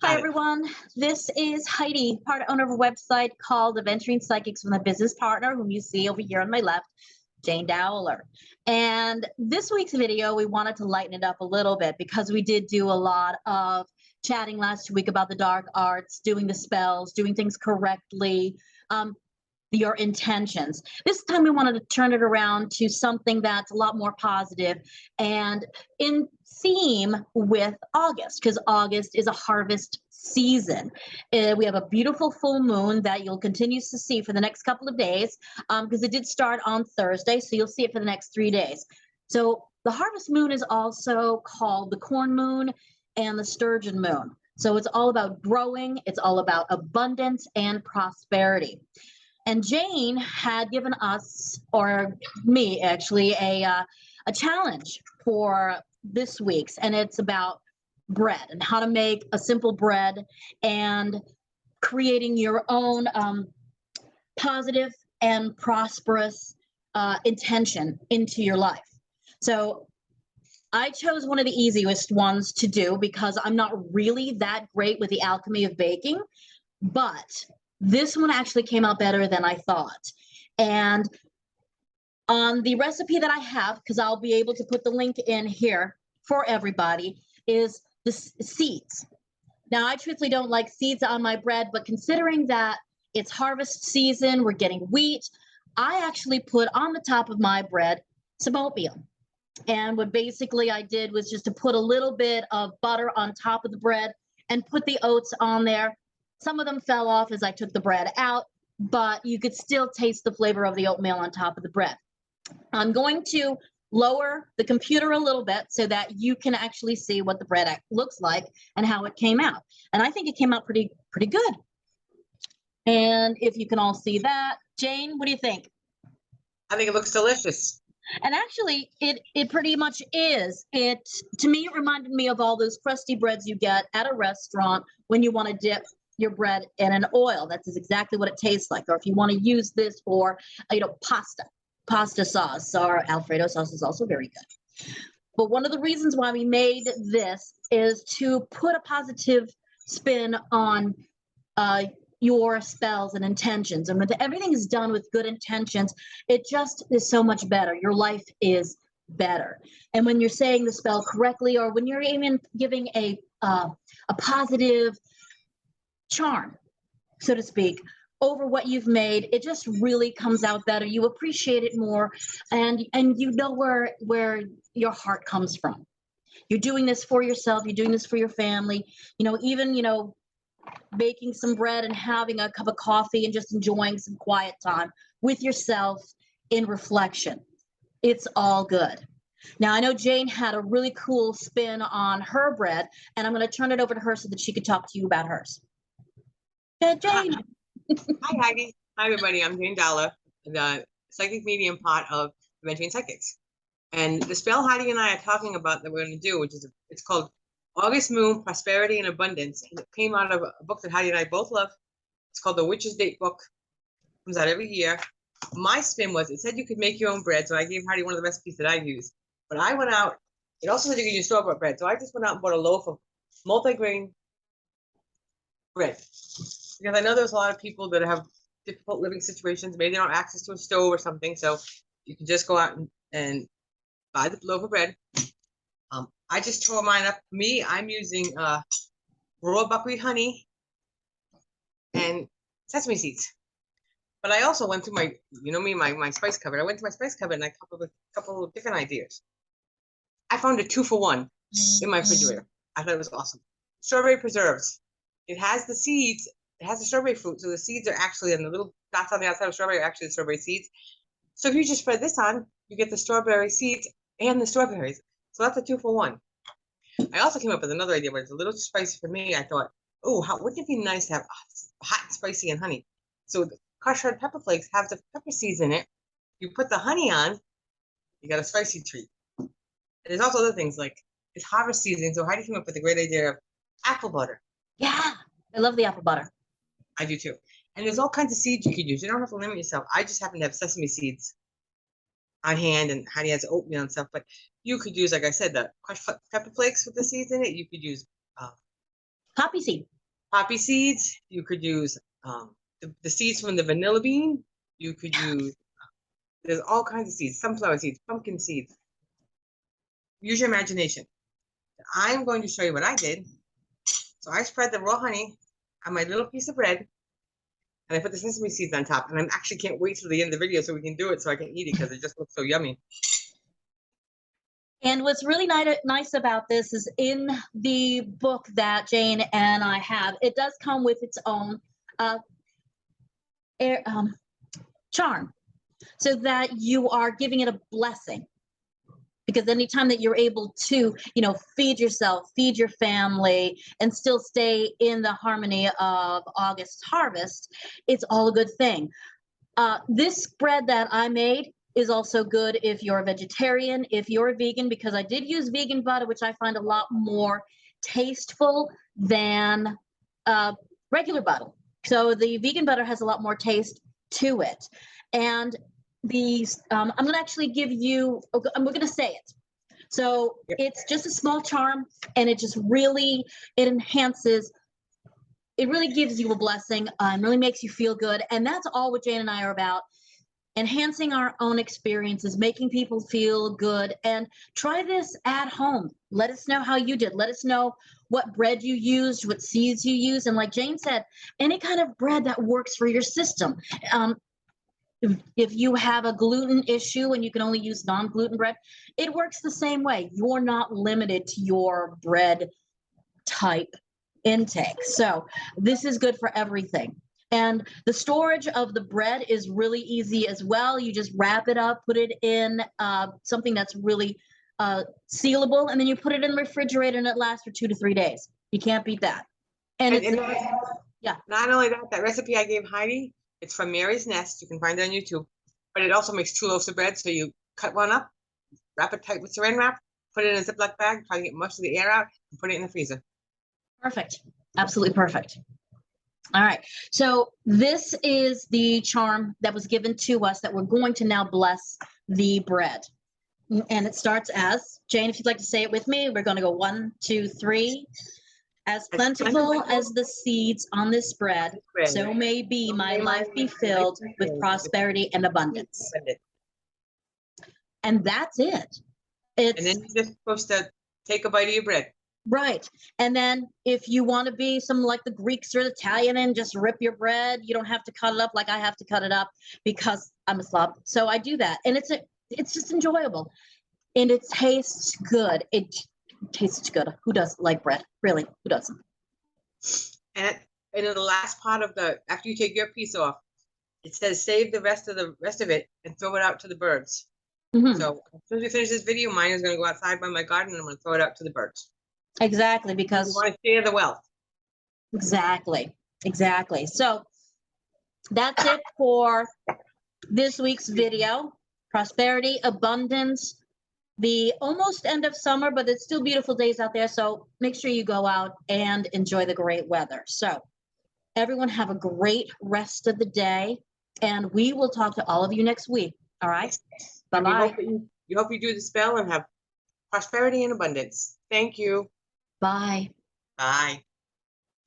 Hi, Got it. everyone. This is Heidi, part owner of a website called Adventuring Psychics with a business partner, whom you see over here on my left, Jane Dowler. And this week's video, we wanted to lighten it up a little bit because we did do a lot of chatting last week about the dark arts, doing the spells, doing things correctly, your intentions. This time we wanted to turn it around to something that's a lot more positive and in theme with August, because August is a harvest season. We have a beautiful full moon that you'll continue to see for the next couple of days, because it did start on Thursday, so you'll see it for the next 3 days. So the harvest moon is also called the corn moon and the sturgeon moon. So it's all about growing, it's all about abundance and prosperity. And Jane had given us, or me actually, a challenge for this week's, and it's about bread and how to make a simple bread and creating your own positive and prosperous intention into your life. So I chose one of the easiest ones to do because I'm not really that great with the alchemy of baking, but this one actually came out better than I thought. And on the recipe that I have, because I'll be able to put the link in here for everybody, is the seeds. Now, I truthfully don't like seeds on my bread, but considering that it's harvest season, we're getting wheat, I actually put on the top of my bread some oatmeal. And what basically I did was just to put a little bit of butter on top of the bread and put the oats on there. Some of them fell off as I took the bread out, but you could still taste the flavor of the oatmeal on top of the bread. I'm going to lower the computer a little bit so that you can actually see what the bread looks like and how it came out. And I think it came out pretty good. And if you can all see that, Jane, what do you think? I think it looks delicious. And actually, it pretty much is. It, to me, it reminded me of all those crusty breads you get at a restaurant when you want to dip your bread in an oil. That's exactly what it tastes like. Or if you want to use this for, pasta sauce, or Alfredo sauce is also very good. But one of the reasons why we made this is to put a positive spin on your spells and intentions. And when everything is done with good intentions, it just is so much better. Your life is better. And when you're saying the spell correctly, or when you're even giving a positive charm, so to speak, over what you've made, it just really comes out better. You appreciate it more, and you know where your heart comes from. You're doing this for yourself, you're doing this for your family, even baking some bread and having a cup of coffee and just enjoying some quiet time with yourself in reflection. It's all good. Now, I know Jane had a really cool spin on her bread, and I'm going to turn it over to her so that she could talk to you about hers. Jane. Hi, Heidi. Hi, everybody. I'm Jane Dowler, the psychic medium part of Adventuring Psychics. And the spell Heidi and I are talking about that we're going to do, it's called August Moon, Prosperity and Abundance. And it came out of a book that Heidi and I both love. It's called The Witch's Date Book. It comes out every year. My spin was, it said you could make your own bread, so I gave Heidi one of the recipes that I use. But I went out, it also said you could use store-bought bread, so I just went out and bought a loaf of multigrain bread. Because I know there's a lot of people that have difficult living situations. Maybe they don't have access to a stove or something, so you can just go out and buy the loaf of bread. I just tore mine up. Me, I'm using raw buckwheat honey and sesame seeds. But I also went through my spice cupboard. I went to my spice cupboard and I came up with a couple of different ideas. I found a 2-for-1 in my refrigerator. I thought it was awesome. Strawberry preserves. It has the seeds. It has the strawberry fruit. So the seeds are actually, and the little dots on the outside of strawberry are actually the strawberry seeds. So if you just spread this on, you get the strawberry seeds and the strawberries. So that's a 2-for-1. I also came up with another idea, but it's a little too spicy for me. I thought, wouldn't it be nice to have hot and spicy and honey? So the crushed red pepper flakes have the pepper seeds in it. You put the honey on, you got a spicy treat. And there's also other things like it's harvest season. So Heidi came up with a great idea of apple butter. Yeah, I love the apple butter. I do too. And there's all kinds of seeds you could use. You don't have to limit yourself. I just happen to have sesame seeds on hand, and Heidi has oatmeal and stuff. But you could use, like I said, the crushed pepper flakes with the seeds in it. You could use Poppy seed. poppy seeds. You could use the seeds from the vanilla bean. You could use, there's all kinds of seeds, sunflower seeds, pumpkin seeds. Use your imagination. I'm going to show you what I did. So I spread the raw honey on my little piece of bread, and I put the sesame seeds on top. And I actually can't wait till the end of the video so we can do it so I can eat it because it just looks so yummy. And what's really nice about this is in the book that Jane and I have, it does come with its own charm, so that you are giving it a blessing. Because anytime that you're able to, feed yourself, feed your family, and still stay in the harmony of August harvest, it's all a good thing. This bread that I made is also good if you're a vegetarian, if you're a vegan, because I did use vegan butter, which I find a lot more tasteful than regular butter. So the vegan butter has a lot more taste to it. And these, I'm going to actually give you, we're going to say it. So it's just a small charm, and it just really, it enhances, it really gives you a blessing, and really makes you feel good. And that's all what Jane and I are about. Enhancing our own experiences, making people feel good, and try this at home. Let us know how you did. Let us know what bread you used, what seeds you used. And like Jane said, any kind of bread that works for your system. If you have a gluten issue and you can only use non-gluten bread, it works the same way. You're not limited to your bread type intake. So this is good for everything. And the storage of the bread is really easy as well. You just wrap it up, put it in something that's really sealable, and then you put it in the refrigerator, and it lasts for 2 to 3 days. You can't beat that. And yeah. Not only that, that recipe I gave Heidi, it's from Mary's Nest. You can find it on YouTube. But it also makes 2 loaves of bread. So you cut one up, wrap it tight with saran wrap, put it in a Ziploc bag, try to get most of the air out, and put it in the freezer. Perfect. Absolutely perfect. All right. So this is the charm that was given to us that we're going to now bless the bread. And it starts as, Jane, if you'd like to say it with me, we're going to go 1, 2, 3. As plentiful as the seeds on this bread, so may be my life be filled with prosperity and abundance. And that's it. And then you're just supposed to take a bite of your bread. Right. And then if you want to be some like the Greeks or the Italian and just rip your bread, you don't have to cut it up like I have to cut it up because I'm a slob. So I do that. And it's just enjoyable. And it tastes good. It tastes good. Who doesn't like bread? Really? Who doesn't? And in the last part of after you take your piece off, it says save the rest of it and throw it out to the birds. Mm-hmm. So as soon as we finish this video, mine is going to go outside by my garden and I'm going to throw it out to the birds. Exactly, because we want to share the wealth. Exactly. So that's it for this week's video. Prosperity, abundance, the almost end of summer, but it's still beautiful days out there. So make sure you go out and enjoy the great weather. So everyone have a great rest of the day, and we will talk to all of you next week. All right. Bye-bye. We hope you do the spell and have prosperity and abundance. Thank you. Bye. Bye.